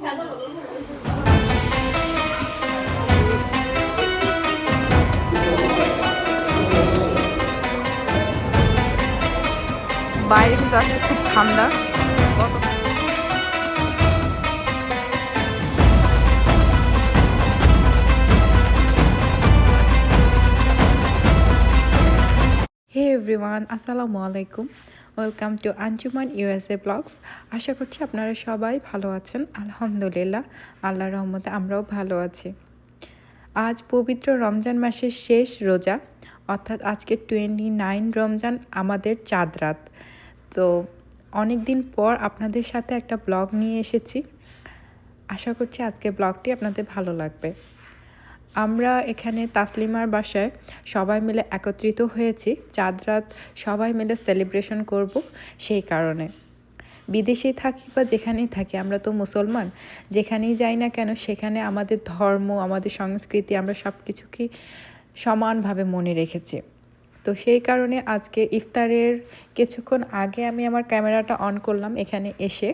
বাইরে কিন্তু আজকে খুব ঠান্ডা। হে এভরিওয়ান, আসসালামু আলাইকুম। Welcome to Anjuman USA blogs. আশা করছি আপনারা সবাই ভালো আছেন। আলহামদুলিল্লাহ, আল্লাহর রহমতে আমরাও ভালো আছি। আজ পবিত্র রমজান মাসের শেষ রোজা, অর্থাৎ আজকে 29 রমজান, আমাদের চাঁদ রাত। তো অনেক দিন পর আপনাদের সাথে একটা ব্লগ নিয়ে এসেছি। আশা করছি আজকে ব্লগটি আপনাদের ভালো লাগবে। আমরা এখানে তাসলিমার বাসায় সবাই মিলে একত্রিত হয়েছি চাঁদ রাত সবাই মিলে সেলিব্রেশন করব। সেই কারণে বিদেশে থাকি বা যেখানেই থাকি, আমরা তো মুসলমান, যেখানেই যাই না কেন সেখানে আমাদের ধর্ম, আমাদের সংস্কৃতি, আমরা সব কিছুকে সমানভাবে মনে রেখেছি। তো সেই কারণে আজকে ইফতারের কিছুক্ষণ আগে আমি আমার ক্যামেরাটা অন করলাম এখানে এসে।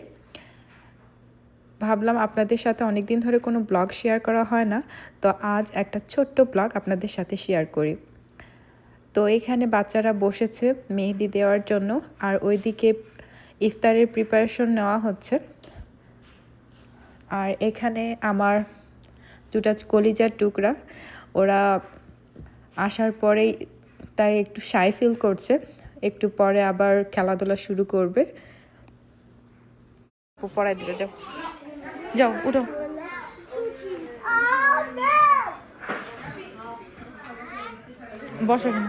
ভাবলাম আপনাদের সাথে অনেক দিন ধরে কোনো ব্লগ শেয়ার করা হয় না, তো আজ একটা ছোট্ট ব্লগ আপনাদের সাথে শেয়ার করি। তো এখানে বাচ্চারা বসেছে মেহেদি দেওয়ার জন্য, আর ওইদিকে ইফতারের প্রিপারেশন নেওয়া হচ্ছে। আর এখানে আমার দুটা কলিজার টুকরা, ওরা আসার পরেই তাই একটু শাই ফিল করছে, একটু পরে আবার খেলাধুলা শুরু করবে। পড়াই দিবে, যাও যাও উঠো। বসো না।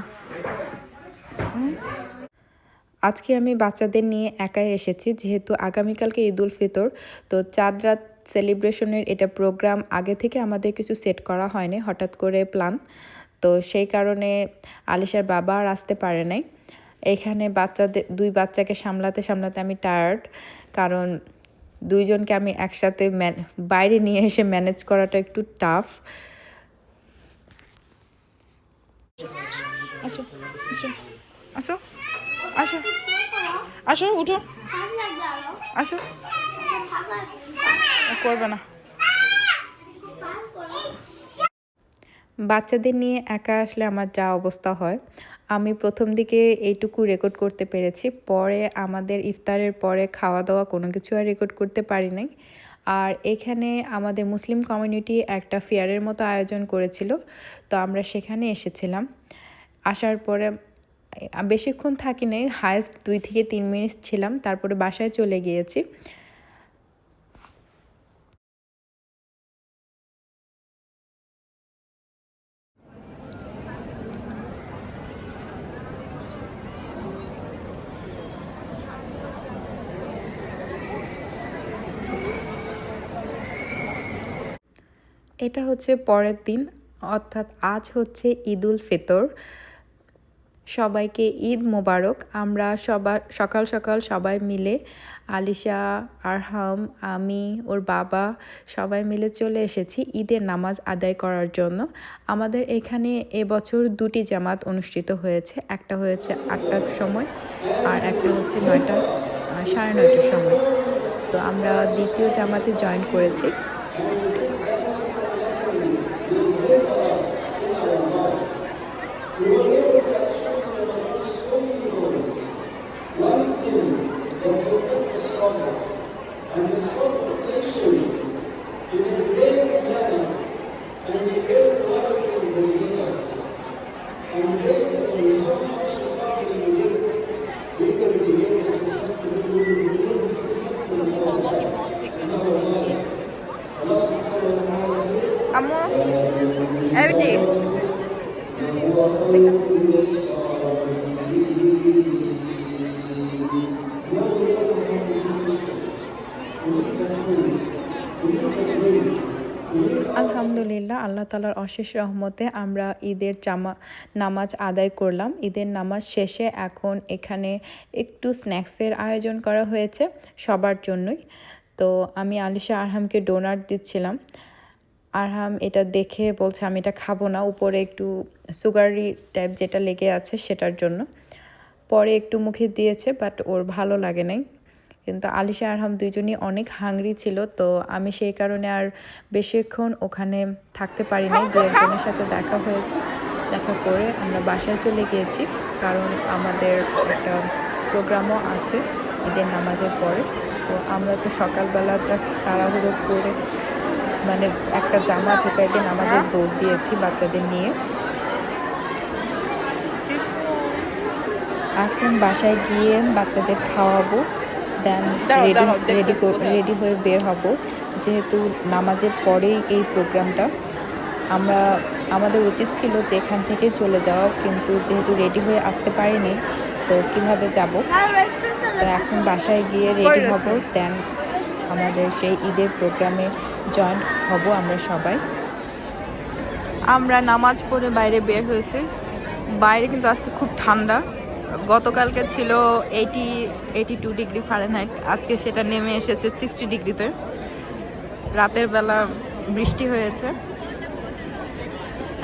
আজকে আমি বাচ্চাদের নিয়ে একাই এসেছি, যেহেতু আগামীকালকে ঈদ উল ফিতর। তো চাঁদ রাত সেলিব্রেশনের এটা প্রোগ্রাম আগে থেকে আমাদের কিছু সেট করা হয়নি, হঠাৎ করে প্ল্যান। তো সেই কারণে আলিশার বাবা আর আসতে পারে নাই। এখানে দুই বাচ্চাকে সামলাতে সামলাতে আমি টায়ার্ড, কারণ দুইজনকে আমি একসাথে বাইরে নিয়ে এসে ম্যানেজ করাটা একটু টাফ। আসো আসো আসো আসো আসো, উঠো, আসো। করবে না। বাচ্চাদের নিয়ে একা আসলে আমার যা অবস্থা হয়, আমি প্রথম দিকে এইটুকু রেকর্ড করতে পেরেছি, পরে আমাদের ইফতারের পরে খাওয়া দাওয়া কোনো কিছু আর রেকর্ড করতে পারি নাই। আর এখানে আমাদের মুসলিম কমিউনিটি একটা ফেয়ারের মতো আয়োজন করেছিল, তো আমরা সেখানে এসেছিলাম। আসার পরে বেশিক্ষণ থাকি নাই, হায়েস্ট 2 থেকে 3 মিনিট ছিলাম, তারপরে বাসায় চলে গিয়েছি। এটা হচ্ছে পরের দিন, অর্থাৎ আজ হচ্ছে ঈদ উল ফিতর। সবাইকে ঈদ মোবারক। আমরা সকাল সকাল সবাই মিলে, আলিশা, আরহাম, আমি, ওর বাবা সবাই মিলে চলে এসেছি ঈদের নামাজ আদায় করার জন্য। আমাদের এখানে এবছর 2টি জামাত অনুষ্ঠিত হয়েছে, একটা হয়েছে 8টার সময় আর একটা হচ্ছে 9:30 সময়। তো আমরা দ্বিতীয় জামাতে জয়েন করেছি। And the supplication is a great manner and a great quality of the believers. And based on how much suffering we give, we will be able to be successful in our lives, in our life. Allah subhanahu wa ta'ala said, Amo, everything. আলহামদুলিল্লাহ, আল্লাহ তাআলার অশেষ রহমতে আমরা ঈদের নামাজ আদায় করলাম। ঈদের নামাজ শেষে এখন এখানে একটু স্ন্যাক্সের আয়োজন করা হয়েছে সবার জন্যই। তো আমি আলিশা আরহামকে ডোনাট দিচ্ছিলাম। আরহাম এটা দেখে বলছে আমি এটা খাবো না, উপরে একটু সুগারি টাইপ যেটা লেগে আছে সেটার জন্য। পরে একটু মুখে দিয়েছে, বাট ওর ভালো লাগে নাই, কিন্তু আলিশা আরহাম দুইজনই অনেক হাংরি ছিল, তো আমি সেই কারণে আর বেশিক্ষণ ওখানে থাকতে পারি নাই। দু একজনের সাথে দেখা হয়েছে, দেখা করে আমরা বাসায় চলে গিয়েছি, কারণ আমাদের একটা প্রোগ্রামও আছে ঈদের নামাজের পরে। তো আমরা তো সকালবেলা জাস্ট তাড়াহুড়ো করে মানে একটা জামা ঢুকাই দিয়ে নামাজের দৌড় দিয়েছি বাচ্চাদের নিয়ে। এখন বাসায় গিয়ে বাচ্চাদের খাওয়াবো, দেন রেডি হয়ে বের হব, যেহেতু নামাজের পরেই এই প্রোগ্রামটা। আমাদের উচিত ছিল যে এখান থেকে চলে যাওয়া, কিন্তু যেহেতু রেডি হয়ে আসতে পারিনি, তো কিভাবে যাব। তো এখন বাসায় গিয়ে রেডি হব, দেন আমাদের সেই ঈদের প্রোগ্রামে জয়েন হব আমরা সবাই। আমরা নামাজ পড়ে বাইরে বের হয়েছি। বাইরে কিন্তু আজকে খুব ঠান্ডা। গতকালকে ছিল 82 ডিগ্রি ফারেনহাইট, আজকে সেটা নেমে এসেছে 60 ডিগ্রিতে। রাতের বেলা বৃষ্টি হয়েছে।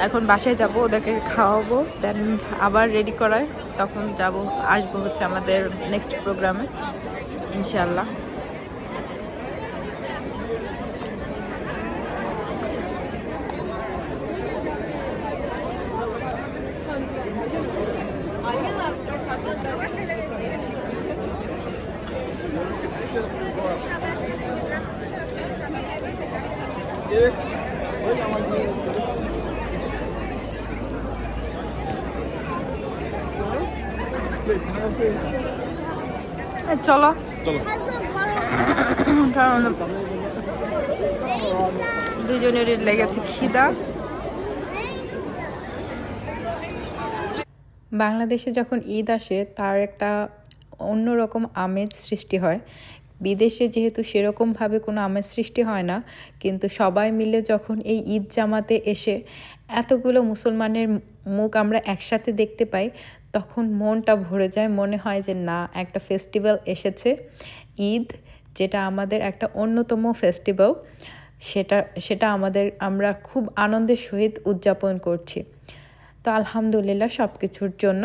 এখন বাসায় যাব, ওদেরকে খাওয়াবো, দেন আবার রেডি করায়, তখন আসবো হচ্ছে আমাদের নেক্সট প্রোগ্রামে ইনশাল্লাহ। চলো দুজনের লেগেছে খিদা। বাংলাদেশে যখন ঈদ আসে তার একটা অন্যরকম আমেজ সৃষ্টি হয়। বিদেশে যেহেতু সেরকমভাবে কোনো আমেজ সৃষ্টি হয় না, কিন্তু সবাই মিলে যখন এই ঈদ জামাতে এসে এতগুলো মুসলমানের মুখ আমরা একসাথে দেখতে পাই, তখন মনটা ভরে যায়। মনে হয় যে না, একটা ফেস্টিভ্যাল এসেছে, ঈদ, যেটা আমাদের একটা অন্যতম ফেস্টিভ্যাল, সেটা আমরা খুব আনন্দের সহিত উদযাপন করছি। তো আলহামদুলিল্লাহ সব কিছুর জন্য।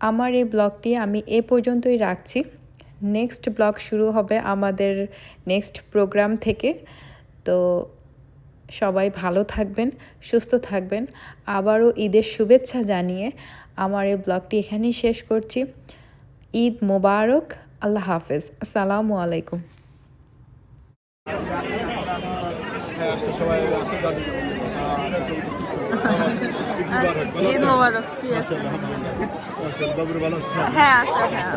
আমার এই ব্লগটি আমি এ পর্যন্তই রাখছি। নেক্সট ব্লগ শুরু হবে আমাদের নেক্সট প্রোগ্রাম থেকে। তো সবাই ভালো থাকবেন, সুস্থ থাকবেন। আবারও ঈদের শুভেচ্ছা জানিয়ে আমার এই ব্লগটি এখানেই শেষ করছি। ঈদ মোবারক, আল্লাহ হাফেজ, আসসালামু আলাইকুম। ঈদ মোবারক। হ্যাঁ হ্যাঁ।